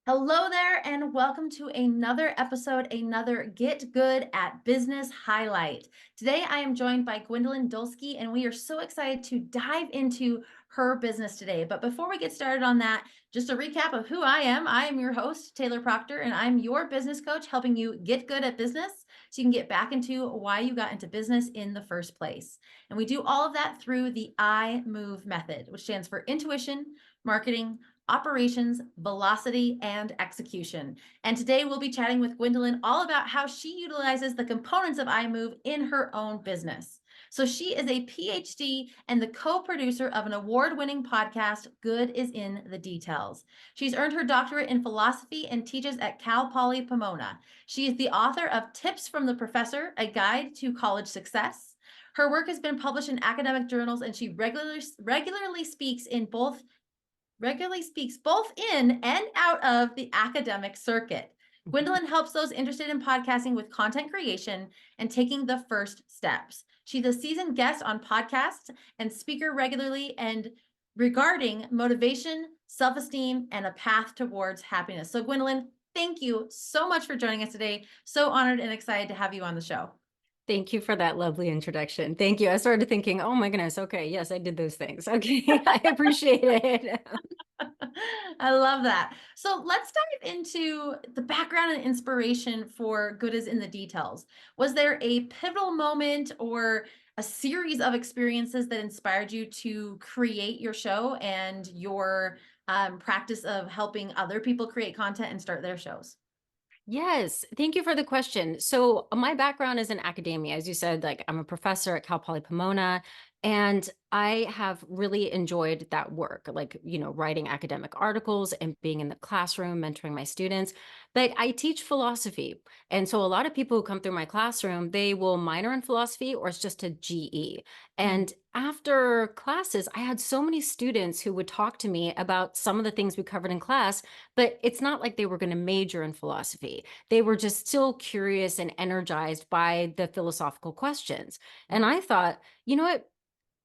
Hello there, and welcome to another episode, another Get Good at Business highlight. Today, I am joined by Gwendolyn Dolske, and we are so excited to dive into her business today. But before we get started on that, just a recap of who I am. I am your host, Taylor Proctor, and I'm your business coach helping you get good at business so you can get back into why you got into business in the first place. And we do all of that through the I Move method, which stands for intuition, marketing, operations, velocity, and execution. And today we'll be chatting with Gwendolyn all about how she utilizes the components of iMove in her own business. So she is a PhD and the co-producer of an award-winning podcast, Good is in the Details. She's earned her doctorate in philosophy and teaches at Cal Poly Pomona. She is the author of Tips from the Professor, a guide to college success. Her work has been published in academic journals, and she regularly speaks both in and out of the academic circuit. Gwendolyn helps those interested in podcasting with content creation and taking the first steps. She's a seasoned guest on podcasts and speaker regularly and regarding motivation, self-esteem, and a path towards happiness. So Gwendolyn, thank you so much for joining us today. So honored and excited to have you on the show. Thank you for that lovely introduction. Thank you. I started thinking, oh my goodness. Okay. Yes, I did those things. Okay. I appreciate it. I love that. So let's dive into the background and inspiration for Good is in the Details. Was there a pivotal moment or a series of experiences that inspired you to create your show and your practice of helping other people create content and start their shows? Yes, thank you for the question. So, my background is in academia. As you said, like I'm a professor at Cal Poly Pomona, and I have really enjoyed that work, like, writing academic articles and being in the classroom, mentoring my students. But I teach philosophy. And so, a lot of people who come through my classroom, they will minor in philosophy or it's just a GE. Mhm. And after classes, I had so many students who would talk to me about some of the things we covered in class, but it's not like they were going to major in philosophy. They were just still curious and energized by the philosophical questions. And I thought, you know what?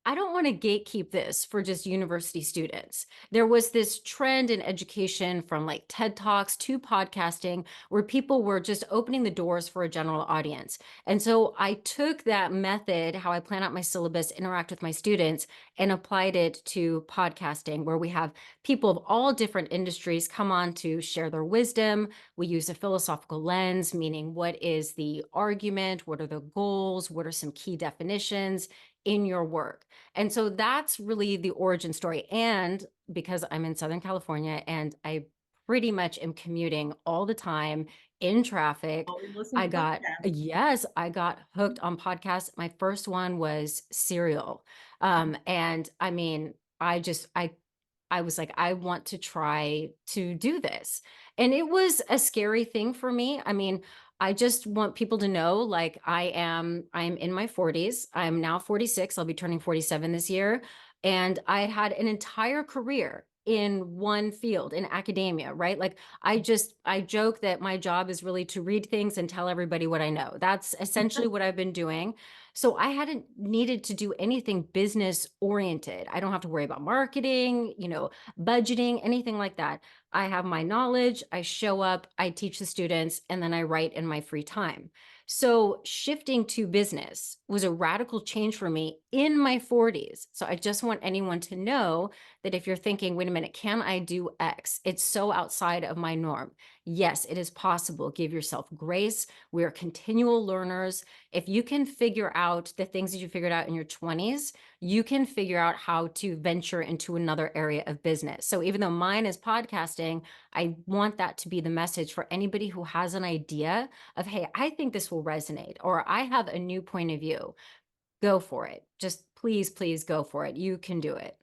I don't want to gatekeep this for just university students. There was this trend in education from like TED Talks to podcasting where people were just opening the doors for a general audience. And so I took that method, how I plan out my syllabus, interact with my students, and applied it to podcasting, where we have people of all different industries come on to share their wisdom. We use a philosophical lens, meaning what is the argument? What are the goals? What are some key definitions in your work? And so that's really the origin story. And because I'm in Southern California and I pretty much am commuting all the time in traffic, Always listen to podcasts. I got hooked on podcasts. My first one was Serial. And I mean, I was like, I want to try to do this. And it was a scary thing for me. I mean, I just want people to know, like, I'm in my 40s. I'm now 46. I'll be turning 47 this year. And I had an entire career in one field in academia, right? Like I joke that my job is really to read things and tell everybody what I know. That's essentially what I've been doing. So I hadn't needed to do anything business oriented. I don't have to worry about marketing, budgeting, anything like that. I have my knowledge, I show up, I teach the students, and then I write in my free time. So shifting to business was a radical change for me in my 40s. So I just want anyone to know that if you're thinking, wait a minute, can I do X? It's so outside of my norm. Yes, it is possible. Give yourself grace. We are continual learners. If you can figure out the things that you figured out in your 20s, you can figure out how to venture into another area of business. So even though mine is podcasting, I want that to be the message for anybody who has an idea of, hey, I think this will resonate, or I have a new point of view. Go for it. Just please, please go for it. You can do it.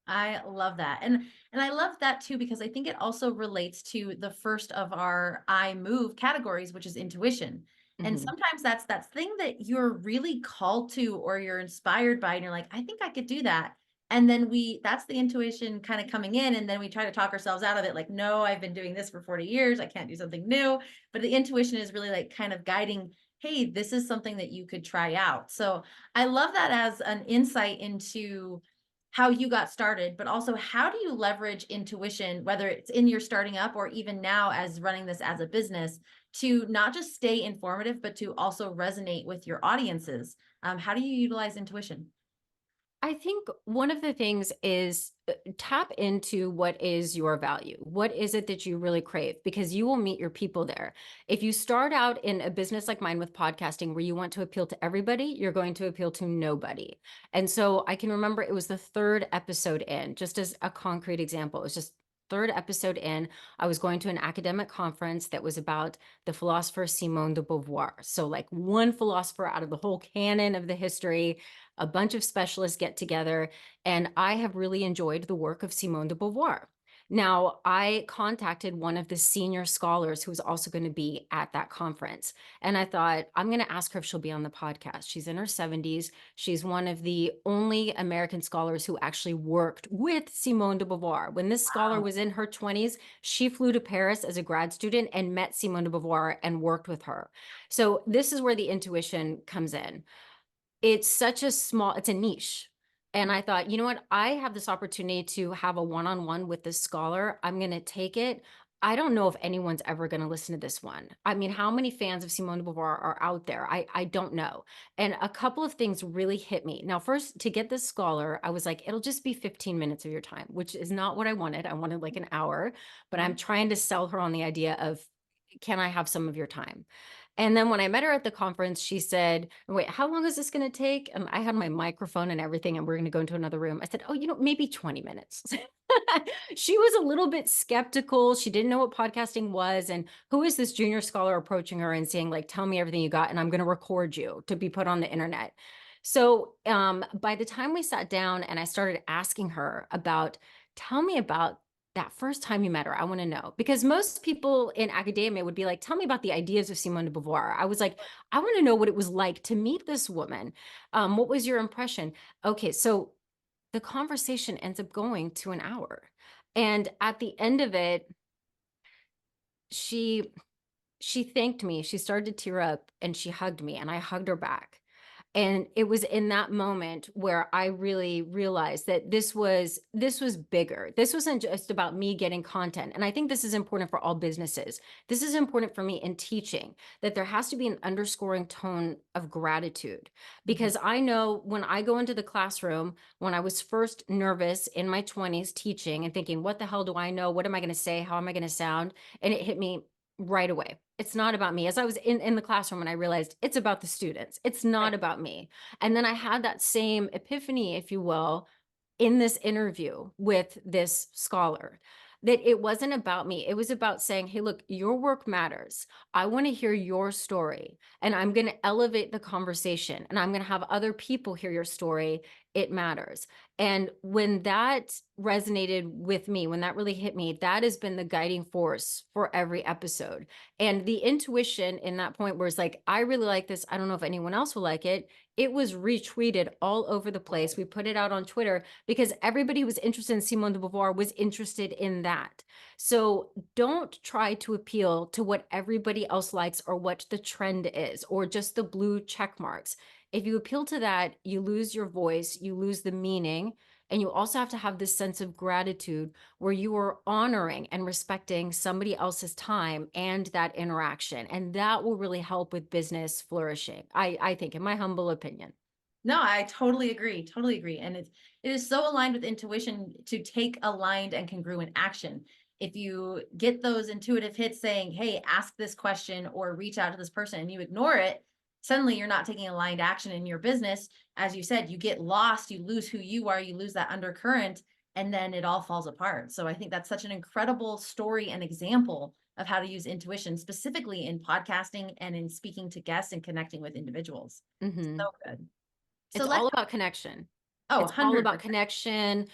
I love that. And I love that too because I think it also relates to the first of our I move categories, which is intuition. And Mhm. sometimes that's that thing that you're really called to or you're inspired by and you're like, I think I could do that. And then that's the intuition kind of coming in and then we try to talk ourselves out of it like, no, I've been doing this for 40 years. I can't do something new. But the intuition is really like kind of guiding, hey, this is something that you could try out. So I love that as an insight into how you got started, but also how do you leverage intuition, whether it's in your starting up or even now as running this as a business, to not just stay informative, but to also resonate with your audiences? How do you utilize intuition? I think one of the things is tap into what is your value. What is it that you really crave? Because you will meet your people there. If you start out in a business like mine with podcasting, where you want to appeal to everybody, you're going to appeal to nobody. And so I can remember it was the third episode in, just as a concrete example, it was just third episode in. I was going to an academic conference that was about the philosopher Simone de Beauvoir. So, like one philosopher out of the whole canon of the history, a bunch of specialists get together, and I have really enjoyed the work of Simone de Beauvoir. Now, I contacted one of the senior scholars who was also going to be at that conference. And I thought, I'm going to ask her if she'll be on the podcast. She's in her 70s. She's one of the only American scholars who actually worked with Simone de Beauvoir. When this scholar Wow. was in her 20s, she flew to Paris as a grad student and met Simone de Beauvoir and worked with her. So, this is where the intuition comes in. It's a niche. And I thought, you know what? I have this opportunity to have a one-on-one with this scholar. I'm going to take it. I don't know if anyone's ever going to listen to this one. I mean, how many fans of Simone de Beauvoir are out there? I don't know. And a couple of things really hit me. Now, first, to get this scholar, I was like, it'll just be 15 minutes of your time, which is not what I wanted. I wanted like an hour, but I'm Mhm. trying to sell her on the idea of, can I have some of your time? And then when I met her at the conference, she said, "Wait, how long is this gonna take?" And I had my microphone and everything, and we're gonna go into another room. I said, "Oh, maybe 20 minutes." She was a little bit skeptical. She didn't know what podcasting was, and who is this junior scholar approaching her and saying, like, "Tell me everything you got, and I'm gonna record you to be put on the internet." So, by the time we sat down and I started asking her about, "Tell me about that first time you met her, I wanna know." Because most people in academia would be like, "Tell me about the ideas of Simone de Beauvoir." I was like, "I wanna know what it was like to meet this woman. What was your impression?" Okay, so the conversation ends up going to an hour, and at the end of it, she she thanked me, she started to tear up, and she hugged me, and I hugged her back. And it was in that moment where I really realized that this was bigger. This wasn't just about me getting content. And I think this is important for all businesses. This is important for me in teaching, that there has to be an underscoring tone of gratitude. Mhm. Because I know when I go into the classroom, when I was first nervous in my 20s teaching and thinking, what the hell do I know? What am I going to say? How am I going to sound? And it hit me right away. It's not about me. As I was in the classroom and I realized it's about the students. It's Right. not about me. And then I had that same epiphany, if you will, in this interview with this scholar, that it wasn't about me. It was about saying, hey, look, your work matters. I want to hear your story, and I'm going to elevate the conversation, and I'm going to have other people hear your story. It matters. And when that resonated with me, when that really hit me, that has been the guiding force for every episode. And the intuition in that point where it's like, I really like this. I don't know if anyone else will like it. It was retweeted all over the place. We put it out on Twitter because everybody who was interested in Simone de Beauvoir was interested in that. So don't try to appeal to what everybody else likes or what the trend is or just the blue check marks. If you appeal to that, you lose your voice, you lose the meaning, and you also have to have this sense of gratitude where you are honoring and respecting somebody else's time and that interaction. And that will really help with business flourishing, I think, in my humble opinion. No, I totally agree. Totally agree. And it is so aligned with intuition to take aligned and congruent action. If you get those intuitive hits saying, "Hey, ask this question or reach out to this person," and you ignore it, suddenly you're not taking aligned action in your business. As you said, you get lost, you lose who you are, you lose that undercurrent, and then it all falls apart. So I think that's such an incredible story and example of how to use intuition specifically in podcasting and in speaking to guests and connecting with individuals. Mhm. So good. So It's let's all about connection. Oh, It's all about 100%. connection,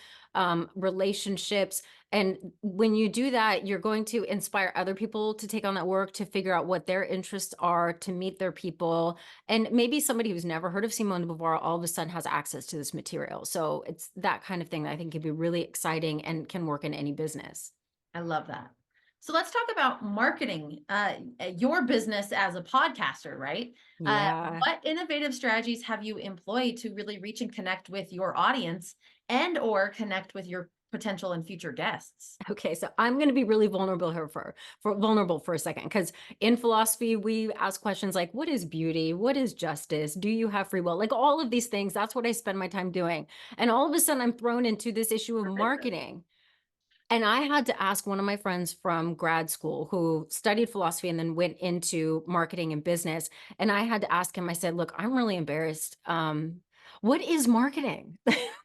relationships, and when you do that, you're going to inspire other people to take on that work, to figure out what their interests are, to meet their people, and maybe somebody who's never heard of Simone de Beauvoir all of a sudden has access to this material, so it's that kind of thing that I think can be really exciting and can work in any business. I love that. So let's talk about marketing your business as a podcaster, right? Yeah. What innovative strategies have you employed to really reach and connect with your audience and or connect with your potential and future guests? Okay, so I'm going to be really vulnerable here for a second, because in philosophy we ask questions like, what is beauty, what is justice, do you have free will, like all of these things. That's what I spend my time doing, and all of a sudden I'm thrown into this issue of For business. marketing. And I had to ask one of my friends from grad school who studied philosophy and then went into marketing and business. And I had to ask him, I said, look, I'm really embarrassed. What is marketing?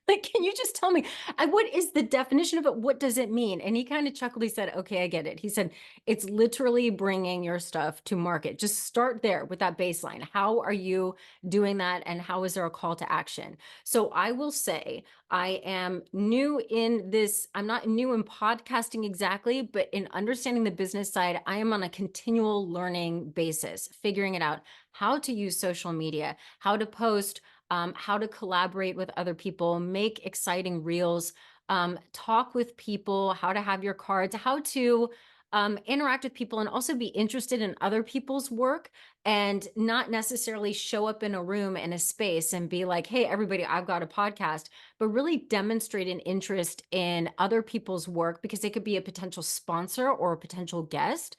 Like, can you just tell me, what is the definition of it? What does it mean? And he kind of chuckled. He said, okay, I get it. He said, it's literally bringing your stuff to market. Just start there with that baseline. How are you doing that? And how is there a call to action? So I will say, I am new in this. I'm not new in podcasting exactly, but in understanding the business side, I am on a continual learning basis, figuring it out, how to use social media, how to post, how to collaborate with other people, make exciting reels, talk with people, how to have your cards, how to interact with people and also be interested in other people's work and not necessarily show up in a room in a space and be like, hey, everybody, I've got a podcast, but really demonstrate an interest in other people's work because they could be a potential sponsor or a potential guest.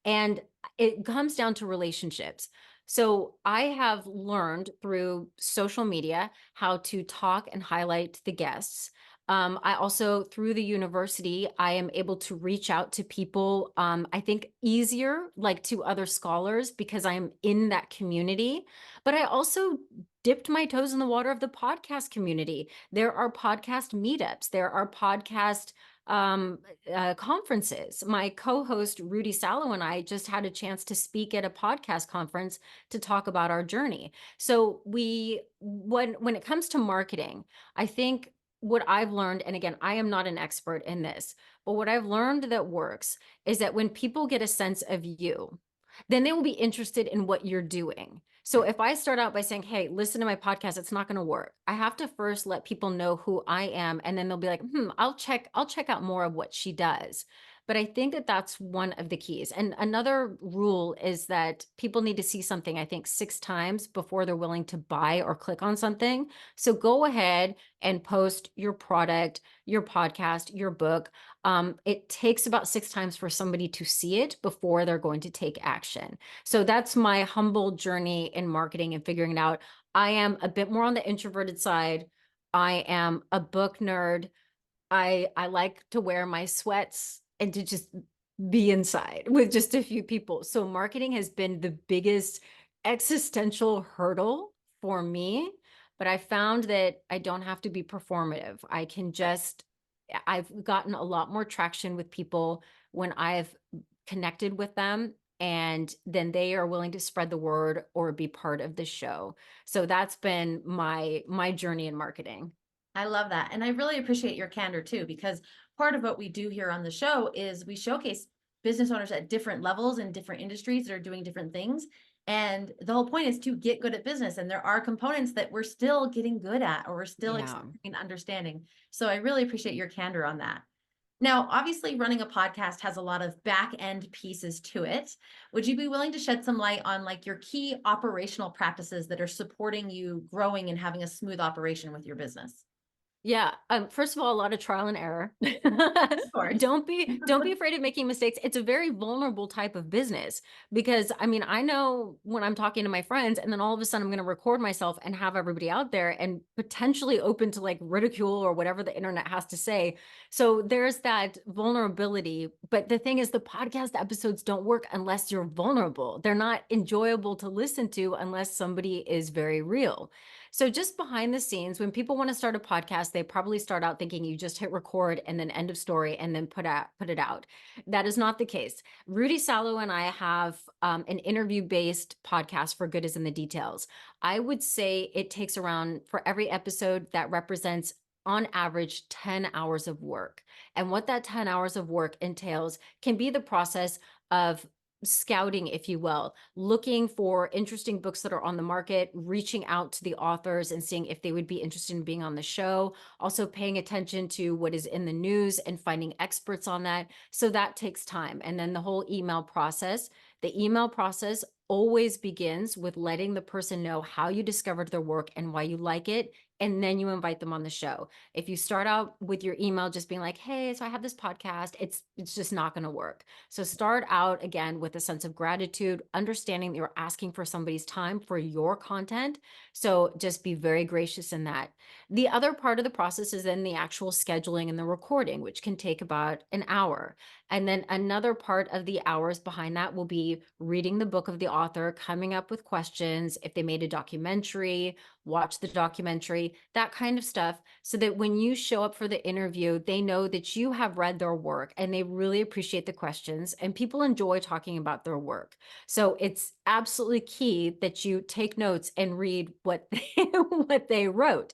And it comes down to relationships. So I have learned through social media how to talk and highlight the guests. I also, through the university, I am able to reach out to people, I think easier, like to other scholars, because I'm in that community. But I also dipped my toes in the water of the podcast community. There are podcast meetups, there are podcast um, conferences. My co-host Rudy Sallow and I just had a chance to speak at a podcast conference to talk about our journey. So when it comes to marketing, I think what I've learned, and again, I am not an expert in this, but what I've learned that works is that when people get a sense of you, then they will be interested in what you're doing. So if I start out by saying, hey, listen to my podcast, it's not going to work. I have to first let people know who I am. And then they'll be like, I'll check out more of what she does. But I think that that's one of the keys. And another rule is that people need to see something, I think, 6 times before they're willing to buy or click on something. So go ahead and post your product, your podcast, your book. It takes about 6 times for somebody to see it before they're going to take action. So that's my humble journey in marketing and figuring it out. I am a bit more on the introverted side. I am a book nerd. I like to wear my sweats and to just be inside with just a few people. So marketing has been the biggest existential hurdle for me, but I found that I don't have to be performative. I've gotten a lot more traction with people when I've connected with them, and then they are willing to spread the word or be part of the show. So that's been my journey in marketing. I love that. And I really appreciate your candor too, because part of what we do here on the show is we showcase business owners at different levels in different industries that are doing different things. And the whole point is to get good at business. And there are components that we're still getting good at or we're still Yeah. exploring and understanding. So I really appreciate your candor on that. Now, obviously, running a podcast has a lot of back end pieces to it. Would you be willing to shed some light on like your key operational practices that are supporting you growing and having a smooth operation with your business? Yeah, first of all, a lot of trial and error. Of course. Don't be afraid of making mistakes. It's a very vulnerable type of business because I mean, I know when I'm talking to my friends and then all of a sudden I'm going to record myself and have everybody out there and potentially open to like ridicule or whatever the internet has to say. So there's that vulnerability, but the thing is the podcast episodes don't work unless you're vulnerable. They're not enjoyable to listen to unless somebody is very real. So just behind the scenes, when people want to start a podcast, they probably start out thinking you just hit record and then end of story and then put it out. That is not the case. Rudy Sallow and I have an interview-based podcast for Good is in the Details. I would say it takes around, for every episode, that represents on average 10 hours of work. And what that 10 hours of work entails can be the process of scouting, if you will, looking for interesting books that are on the market, reaching out to the authors and seeing if they would be interested in being on the show, also paying attention to what is in the news and finding experts on that. So that takes time. And then the whole email process. The email process always begins with letting the person know how you discovered their work and why you like it. And then you invite them on the show. If you start out with your email just being like, "Hey, so I have this podcast," it's just not going to work. So start out again with a sense of gratitude, understanding that you're asking for somebody's time for your content. So just be very gracious in that. The other part of the process is then the actual scheduling and the recording, which can take about an hour. And then another part of the hours behind that will be reading the book of the author, coming up with questions. If they made a documentary, watch the documentary, that kind of stuff, so that when you show up for the interview, they know that you have read their work and they really appreciate the questions, and people enjoy talking about their work. So it's absolutely key that you take notes and read what what they wrote.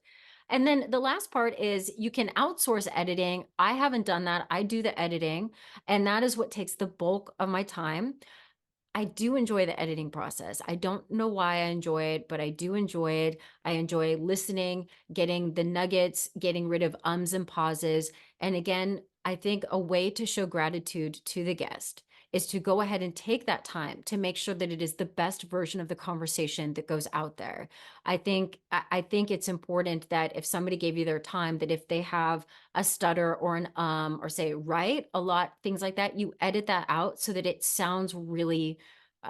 And then the last part is you can outsource editing. I haven't done that. I do the editing, and that is what takes the bulk of my time. I do enjoy the editing process. I don't know why I enjoy it, but I do enjoy it. I enjoy listening, getting the nuggets, getting rid of ums and pauses. And again, I think a way to show gratitude to the guest is to go ahead and take that time to make sure that it is the best version of the conversation that goes out there. I think it's important that if somebody gave you their time, that if they have a stutter or an or say right a lot, things like that, you edit that out so that it sounds really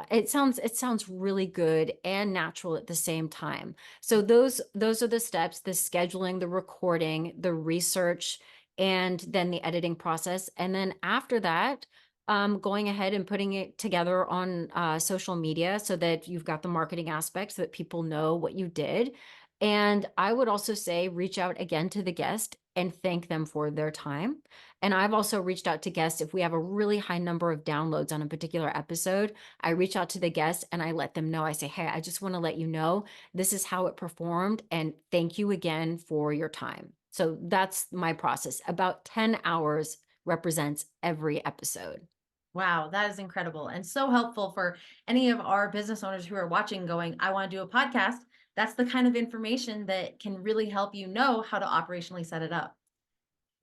it sounds really good and natural at the same time. So those are the steps: the scheduling, the recording, the research, and then the editing process. And then after that, going ahead and putting it together on social media so that you've got the marketing aspects so that people know what you did. And I would also say reach out again to the guest and thank them for their time. And I've also reached out to guests if we have a really high number of downloads on a particular episode. I reach out to the guest and I let them know. I say, "Hey, I just want to let you know this is how it performed. And thank you again for your time." So that's my process. About 10 hours represents every episode. Wow, that is incredible and so helpful for any of our business owners who are watching going, I want to do a podcast. That's the kind of information that can really help you know how to operationally set it up.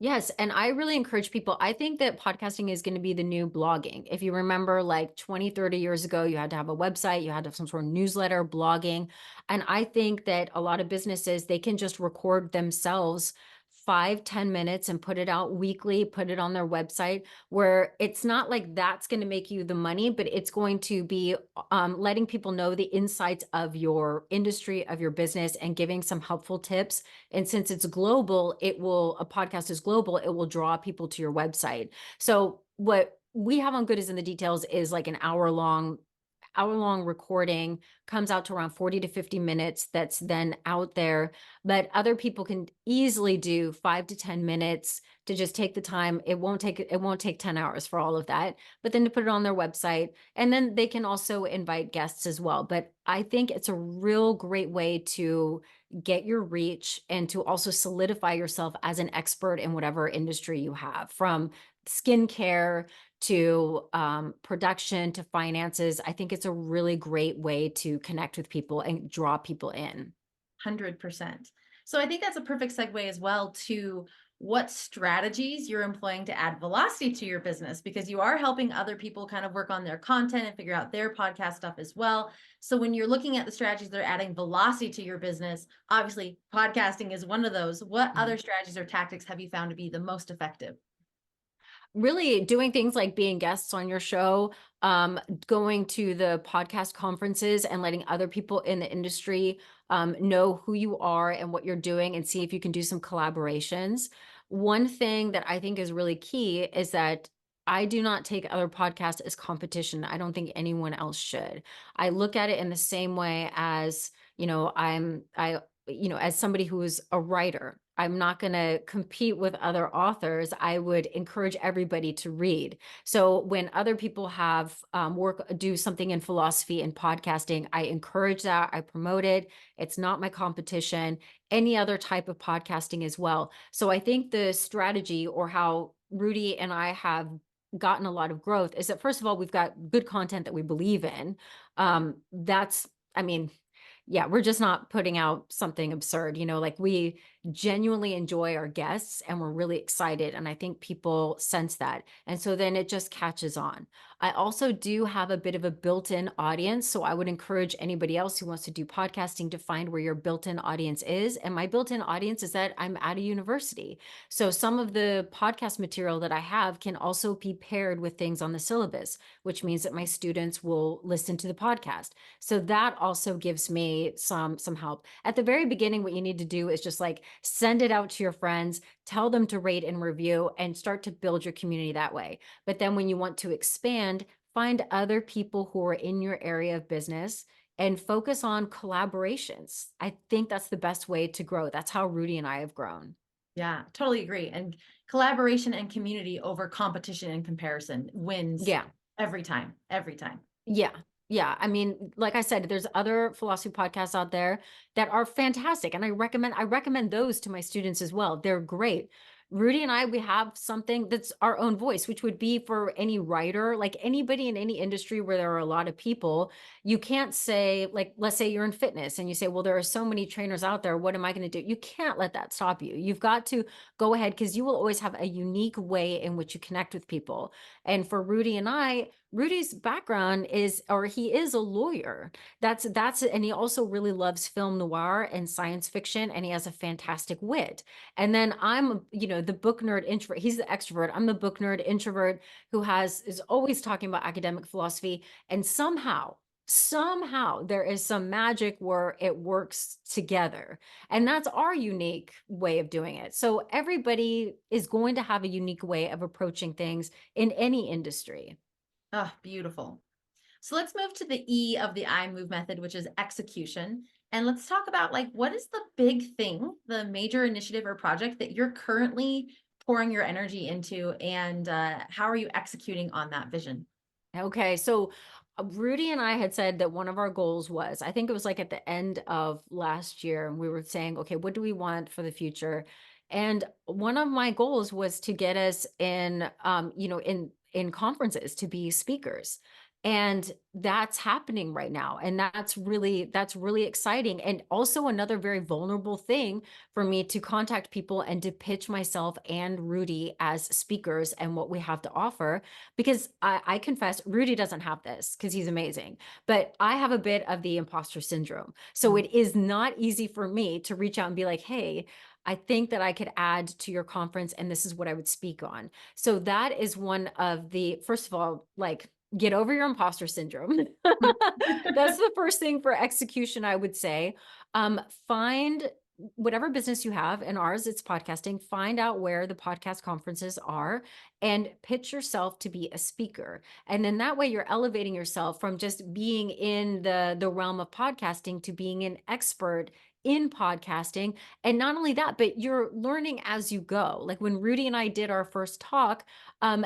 Yes, and I really encourage people. I think that podcasting is going to be the new blogging. If you remember like 20, 30 years ago, you had to have a website, you had to have some sort of newsletter, blogging. And I think that a lot of businesses, they can just record themselves 5, 10 minutes and put it out weekly, put it on their website, where it's not like that's going to make you the money, but it's going to be letting people know the insights of your industry, of your business, and giving some helpful tips. And since it's global, a podcast is global, it will draw people to your website. So what we have on Good is in the Details is like an hour long recording, comes out to around 40 to 50 minutes, that's then out there. But other people can easily do 5 to 10 minutes to just take the time. It won't take 10 hours for all of that, but then to put it on their website. And then they can also invite guests as well. But I think it's a real great way to get your reach and to also solidify yourself as an expert in whatever industry you have, from skincare to production to finances. I think it's a really great way to connect with people and draw people in. 100%. So I think that's a perfect segue as well to what strategies you're employing to add velocity to your business, because you are helping other people kind of work on their content and figure out their podcast stuff as well. So when you're looking at the strategies that are adding velocity to your business, obviously podcasting is one of those. What Mhm. other strategies or tactics have you found to be the most effective? Really doing things like being guests on your show, going to the podcast conferences and letting other people in the industry know who you are and what you're doing, and see if you can do some collaborations. One thing that I think is really key is that I do not take other podcasts as competition. I don't think anyone else should. I look at it in the same way as, as somebody who is a writer. I'm not going to compete with other authors. I would encourage everybody to read. So when other people have do something in philosophy and podcasting, I encourage that. I promote it. It's not my competition. Any other type of podcasting as well. So I think the strategy, or how Rudy and I have gotten a lot of growth is that first of all, we've got good content that we believe in. That's, I mean, yeah, we're just not putting out something absurd, like we genuinely enjoy our guests and we're really excited. And I think people sense that. And so then it just catches on. I also do have a bit of a built in audience. So I would encourage anybody else who wants to do podcasting to find where your built in audience is. And my built in audience is that I'm at a university. So some of the podcast material that I have can also be paired with things on the syllabus, which means that my students will listen to the podcast. So that also gives me some help. At the very beginning, what you need to do is just like send it out to your friends, tell them to rate and review, and start to build your community that way. But then when you want to expand, find other people who are in your area of business and focus on collaborations. I think that's the best way to grow. That's how Rudy and I have grown. Yeah, totally agree. And collaboration and community over competition and comparison wins Yeah. every time, every time. Yeah. Yeah. I mean, like I said, there's other philosophy podcasts out there that are fantastic. And I recommend those to my students as well. They're great. Rudy and I, we have something that's our own voice, which would be for any writer, like anybody in any industry where there are a lot of people. You can't say, like, let's say you're in fitness and you say, well, there are so many trainers out there. What am I going to do? You can't let that stop you. You've got to go ahead because you will always have a unique way in which you connect with people. And for Rudy and I, Rudy's background is, or he is a lawyer. And he also really loves film noir and science fiction, and he has a fantastic wit. And then I'm, the book nerd introvert. He's the extrovert. I'm the book nerd introvert who is always talking about academic philosophy. And somehow there is some magic where it works together. And that's our unique way of doing it. So everybody is going to have a unique way of approaching things in any industry. Ah, beautiful. So let's move to the E of the I move method, which is execution. And let's talk about like what is the big thing, the major initiative or project that you're currently pouring your energy into, and how are you executing on that vision? Okay, so Rudy and I had said that one of our goals was, I think it was like at the end of last year, and we were saying, okay, what do we want for the future? And one of my goals was to get us in conferences to be speakers. And that's happening right now. And that's really exciting. And also another very vulnerable thing for me to contact people and to pitch myself and Rudy as speakers and what we have to offer because I confess Rudy doesn't have this because he's amazing, but I have a bit of the imposter syndrome. So Mhm. it is not easy for me to reach out and be like, hey, I think that I could add to your conference and this is what I would speak on. So that is one of the, first of all, like, get over your imposter syndrome. That's the first thing for execution, I would say. Find whatever business you have, and ours, it's podcasting, find out where the podcast conferences are and pitch yourself to be a speaker. And then that way you're elevating yourself from just being in the realm of podcasting to being an expert in podcasting. And not only that, but you're learning as you go. Like when Rudy and I did our first talk,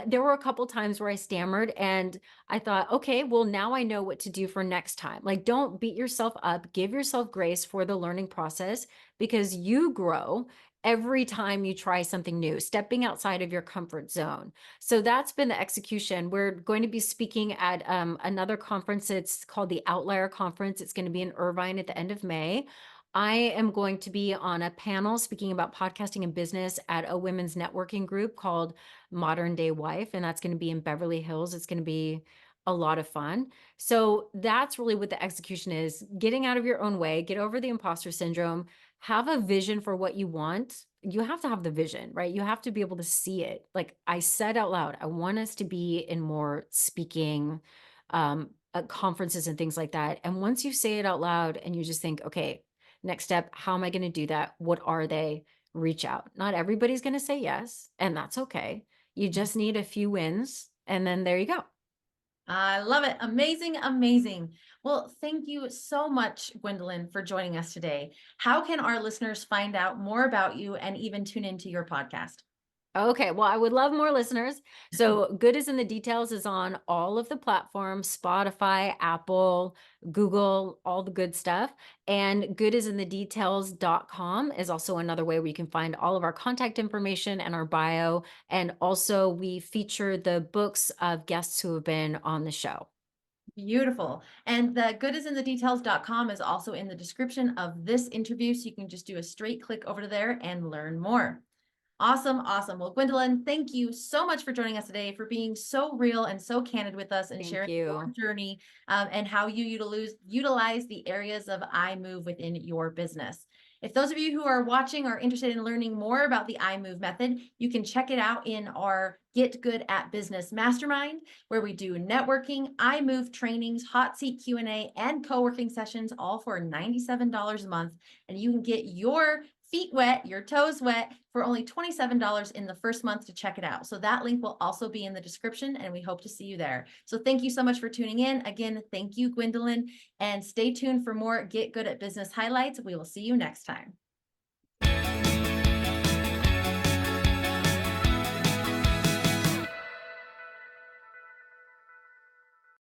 there were a couple times where I stammered and I thought, okay, well, now I know what to do for next time. Like, don't beat yourself up, give yourself grace for the learning process because you grow every time you try something new, stepping outside of your comfort zone. So that's been the execution. We're going to be speaking at another conference. It's called the Outlier Conference. It's going to be in Irvine at the end of May. I am going to be on a panel speaking about podcasting and business at a women's networking group called Modern Day Wife, and that's going to be in Beverly Hills. It's going to be a lot of fun. So that's really what the execution is, getting out of your own way, get over the imposter syndrome, have a vision for what you want. You have to have the vision, right? You have to be able to see it. Like I said out loud, I want us to be in more speaking conferences and things like that. And once you say it out loud and you just think, okay, next step, how am I going to do that? What are they? Reach out. Not everybody's going to say yes, and that's okay. You just need a few wins, and then there you go. I love it. Amazing, amazing. Well, thank you so much, Gwendolyn, for joining us today. How can our listeners find out more about you and even tune into your podcast? Okay, well, I would love more listeners. So, Good is in the Details is on all of the platforms: Spotify, Apple, Google, all the good stuff. And goodisinthedetails.com is also another way where you can find all of our contact information and our bio. And also, we feature the books of guests who have been on the show. Beautiful. And the goodisinthe details.com is also in the description of this interview. So you can just do a straight click over to there and learn more. Awesome. Awesome. Well, Gwendolyn, thank you so much for joining us today, for being so real and so candid with us and Thank sharing your you. journey and how you utilize the areas of I move within your business. If those of you who are watching are interested in learning more about the I move method, you can check it out in our Get Good at Business Mastermind, where we do networking, I move trainings, hot seat Q&A, and co-working sessions, all for $97 a month. And you can get your feet wet, your toes wet for only $27 in the first month to check it out. So that link will also be in the description and we hope to see you there. So thank you so much for tuning in. Again, thank you, Gwendolyn, and stay tuned for more Get Good at Business highlights. We will see you next time.